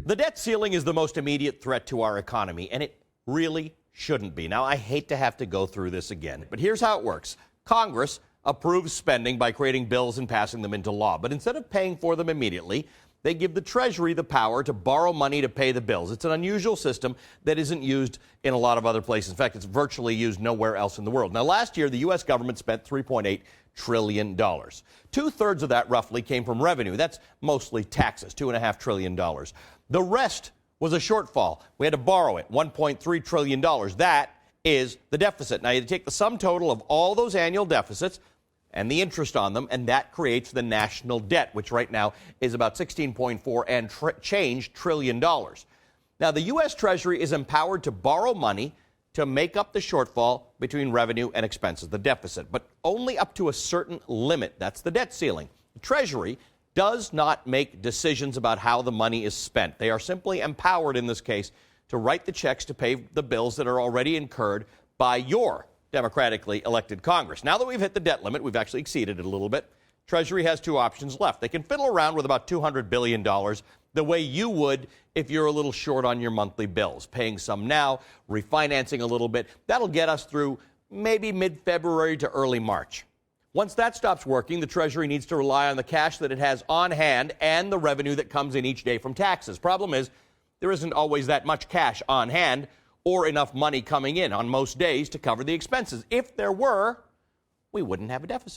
The debt ceiling is the most immediate threat to our economy, and it really shouldn't be. Now, I hate to have to go through this again, but here's how it works. Congress approves spending by creating bills and passing them into law. But instead of paying for them immediately, they give the Treasury the power to borrow money to pay the bills. It's an unusual system that isn't used in a lot of other places. In fact, it's virtually used nowhere else in the world. Now, last year, the U.S. government spent $3.8 trillion. Two-thirds of that, roughly, came from revenue. That's mostly taxes, $2.5 trillion. The rest was a shortfall. We had to borrow it, $1.3 trillion. That is the deficit. Now, you take the sum total of all those annual deficits and the interest on them, and that creates the national debt, which right now is about 16.4 and change trillion dollars. Now, the U.S. Treasury is empowered to borrow money to make up the shortfall between revenue and expenses, the deficit, but only up to a certain limit. That's the debt ceiling. The Treasury does not make decisions about how the money is spent. They are simply empowered in this case to write the checks to pay the bills that are already incurred by your democratically elected Congress. Now that we've hit the debt limit, we've actually exceeded it a little bit, Treasury has two options left. They can fiddle around with about $200 billion the way you would if you're a little short on your monthly bills, paying some now, refinancing a little bit. That'll get us through maybe mid-February to early March. Once that stops working, the Treasury needs to rely on the cash that it has on hand and the revenue that comes in each day from taxes. Problem is, there isn't always that much cash on hand or enough money coming in on most days to cover the expenses. If there were, we wouldn't have a deficit.